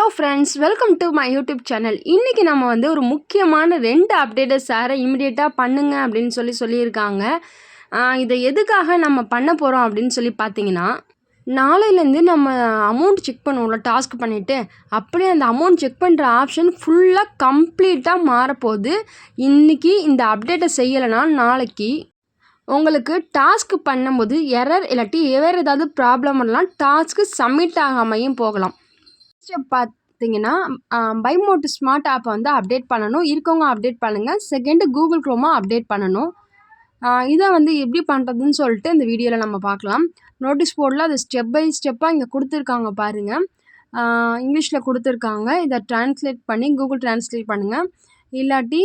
Hello friends, welcome to my YouTube channel. இன்றைக்கி நம்ம வந்து ஒரு முக்கியமான 2 அப்டேட்டை சாரை இமிடியேட்டாக பண்ணுங்க அப்படின்னு சொல்லியிருக்காங்க. இதை எதுக்காக நம்ம பண்ண போகிறோம் அப்படின்னு சொல்லி பார்த்தீங்கன்னா, நாளையிலேருந்து நம்ம அமௌண்ட் செக் பண்ணுவோம்ல, டாஸ்க் பண்ணிவிட்டு அப்படியே அந்த அமௌண்ட் செக் பண்ணுற ஆப்ஷன் ஃபுல்லாக கம்ப்ளீட்டாக மாறப்போகுது. இன்றைக்கி இந்த அப்டேட்டை செய்யலைன்னா நாளைக்கு உங்களுக்கு டாஸ்க் பண்ணும்போது எரர் இல்லாட்டி வேறு ஏதாவது ப்ராப்ளம் வரலாம், டாஸ்க்கு சப்மிட் ஆகாமையும் போகலாம். ஸ்டெப் பார்த்தீங்கன்னா, பை மோட் ஸ்மார்ட் ஆப்பை வந்து அப்டேட் பண்ணணும். இருக்கவங்க அப்டேட் பண்ணுங்கள். செகண்டு கூகுள் க்ரோமா அப்டேட் பண்ணணும். இதை வந்து எப்படி பண்ணுறதுன்னு சொல்லிட்டு இந்த வீடியோவில் நம்ம பார்க்கலாம். நோட்டீஸ் போர்டில் அது ஸ்டெப் பை ஸ்டெப்பாக இங்கே கொடுத்துருக்காங்க பாருங்கள். இங்கிலீஷில் கொடுத்துருக்காங்க. இதை ட்ரான்ஸ்லேட் பண்ணி கூகுள் ட்ரான்ஸ்லேட் பண்ணுங்கள். இல்லாட்டி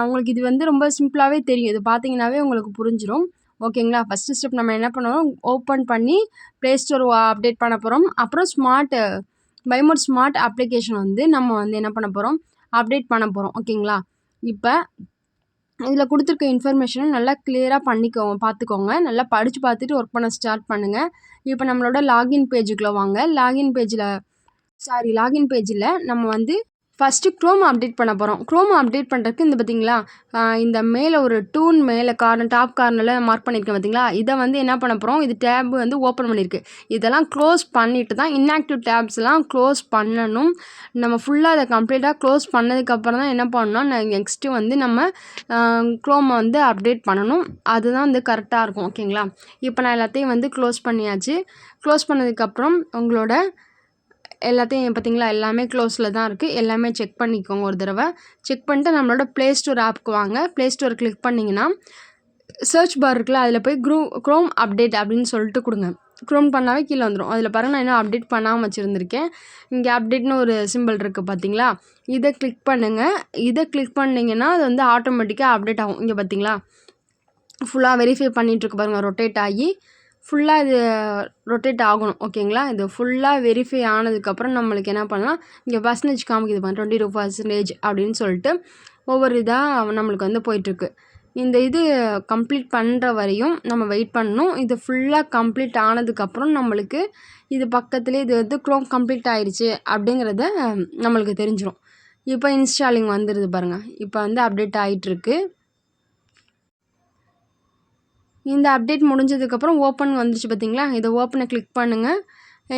உங்களுக்கு இது வந்து ரொம்ப சிம்பிளாகவே தெரியும். இது பார்த்தீங்கன்னாவே உங்களுக்கு புரிஞ்சிடும். ஓகேங்களா? ஃபஸ்ட்டு ஸ்டெப் நம்ம என்ன பண்ணணும், ஓப்பன் பண்ணி ப்ளே ஸ்டோர் அப்டேட் பண்ண போகிறோம். அப்புறம் பை மோட் ஸ்மார்ட் அப்ளிகேஷன் வந்து நம்ம வந்து என்ன பண்ண போகிறோம், அப்டேட் பண்ண போகிறோம். ஓகேங்களா? இப்போ இதில் கொடுத்துருக்க இன்ஃபர்மேஷனை நல்லா கிளியராக பார்த்துக்கோங்க. நல்லா படித்து பார்த்துட்டு ஒர்க் பண்ண ஸ்டார்ட் பண்ணுங்கள். இப்போ நம்மளோட லாகின் பேஜுக்குள்ளே வாங்க. லாகின் பேஜில் நம்ம வந்து ஃபஸ்ட்டு க்ரோம் அப்டேட் பண்ண போகிறோம். க்ரோம் அப்டேட் பண்ணுறதுக்கு இந்த பார்த்தீங்களா, இந்த மேலே ஒரு டூன் மேலே டாப் கார்னரில் மார்க் பண்ணியிருக்கேன் பார்த்தீங்களா, இதை வந்து என்ன பண்ண போகிறோம், இது டேப் வந்து ஓப்பன் பண்ணியிருக்கு. இதெல்லாம் க்ளோஸ் பண்ணிவிட்டு தான் இன்ஆக்டிவ் டேப்ஸ்லாம் க்ளோஸ் பண்ணணும். நம்ம ஃபுல்லாக அதை கம்ப்ளீட்டாக க்ளோஸ் பண்ணதுக்கப்புறம் தான் என்ன பண்ணணும்னா நெக்ஸ்ட்டு வந்து நம்ம க்ரோமை வந்து அப்டேட் பண்ணணும். அதுதான் வந்து கரெக்டாக இருக்கும். ஓகேங்களா? இப்போ நான் எல்லாத்தையும் வந்து க்ளோஸ் பண்ணியாச்சு. க்ளோஸ் பண்ணதுக்கப்புறம் உங்களோட எல்லாத்தையும் பார்த்தீங்களா, எல்லாமே க்ளோஸில் தான் இருக்குது. எல்லாமே செக் பண்ணிக்கோங்க. ஒரு தடவை செக் பண்ணிட்டு நம்மளோட ப்ளே ஸ்டோர் ஆப்புக்கு வாங்க. ப்ளே ஸ்டோர் கிளிக் பண்ணிங்கன்னா சர்ச் பார் இருக்குல்ல, அதில் போய் க்ரோம் அப்டேட் அப்படின்னு சொல்லிட்டு கொடுங்க. க்ரோம் பண்ணாவே கீழே வந்துடும். அதில் பாருங்கள், நான் இன்னும் அப்டேட் பண்ணாமல் வச்சுருந்துருக்கேன். இங்கே அப்டேட்னு ஒரு சிம்பிள் இருக்குது பார்த்தீங்களா, இதை கிளிக் பண்ணுங்கள். இதை கிளிக் பண்ணிங்கன்னா அது வந்து ஆட்டோமேட்டிக்காக அப்டேட் ஆகும். இங்கே பார்த்தீங்களா, ஃபுல்லாக வெரிஃபை பண்ணிகிட்ருக்கு பாருங்கள், ரொட்டேட் ஆகி ஃபுல்லாக இது ரொட்டேட் ஆகணும். ஓகேங்களா? இது ஃபுல்லாக வெரிஃபை ஆனதுக்கப்புறம் நம்மளுக்கு என்ன பண்ணலாம், இங்கே பர்சன்டேஜ் காமிக்குது பாருங்க, 22% அப்படின்னு சொல்லிட்டு ஒவ்வொரு இதாக நம்மளுக்கு வந்து போயிட்டுருக்கு. இந்த இது கம்ப்ளீட் பண்ணுற வரையும் நம்ம வெயிட் பண்ணணும். இது ஃபுல்லாக கம்ப்ளீட் ஆனதுக்கப்புறம் நம்மளுக்கு இது பக்கத்துலேயே இது வந்து க்ரோம் கம்ப்ளீட் ஆகிடுச்சு அப்படிங்கிறத நம்மளுக்கு தெரிஞ்சிடும். இப்போ இன்ஸ்டாலிங் வந்துடுது பாருங்கள். இப்போ வந்து அப்டேட் ஆகிட்டுருக்கு. இந்த அப்டேட் முடிஞ்சதுக்கப்புறம் ஓப்பன் வந்துச்சு பார்த்தீங்களா, இதை ஓப்பனை கிளிக் பண்ணுங்கள்.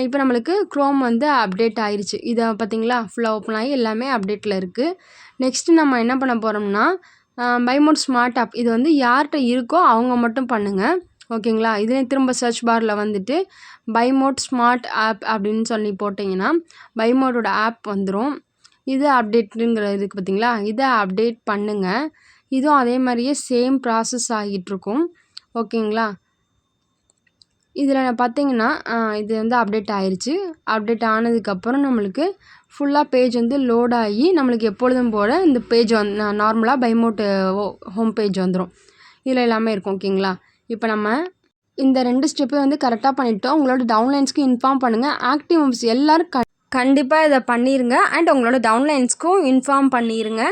இப்போ நம்மளுக்கு க்ரோம் வந்து அப்டேட் ஆயிடுச்சு. இதை பார்த்தீங்களா, ஃபுல்லாக ஓப்பன் ஆகி எல்லாமே அப்டேட்டில் இருக்குது. நெக்ஸ்ட்டு நம்ம என்ன பண்ண போகிறோம்னா, பை மோட் ஸ்மார்ட் ஆப் இது வந்து யார்கிட்ட இருக்கோ அவங்க மட்டும் பண்ணுங்கள். ஓகேங்களா? இதுலேயும் திரும்ப சர்ச் பாரில் வந்துட்டு பை மோட் ஸ்மார்ட் ஆப் அப்படின்னு சொல்லி போட்டிங்கன்னா பை மோட்டோட ஆப் வந்துடும். இது அப்டேட்டுங்கிற இருக்குது பார்த்தீங்களா, இதை அப்டேட் பண்ணுங்கள். இதுவும் அதே மாதிரியே சேம் ப்ராசஸ் ஆகிட்டுருக்கும். ஓகேங்களா? இதில் பார்த்தீங்கன்னா இது வந்து அப்டேட் ஆயிடுச்சு. அப்டேட் ஆனதுக்கப்புறம் நம்மளுக்கு ஃபுல்லாக பேஜ் வந்து லோட் ஆகி நம்மளுக்கு எப்பொழுதும் போல் இந்த பேஜ் நார்மலாக பை மோட் ஹோம் பேஜ் வந்துடும். இதில் எல்லாமே இருக்கும். ஓகேங்களா? இப்போ நம்ம இந்த 2 ஸ்டெப்பை வந்து கரெக்டாக பண்ணிட்டோம். உங்களோட டவுன்லைன்ஸ்க்கு இன்ஃபார்ம் பண்ணுங்கள். ஆக்டிவ் மெம்பர்ஸ் எல்லோரும் கண்டிப்பாக இதை பண்ணிடுங்க. அண்ட் உங்களோட டவுன்லைன்ஸ்க்கும் இன்ஃபார்ம் பண்ணிடுங்க.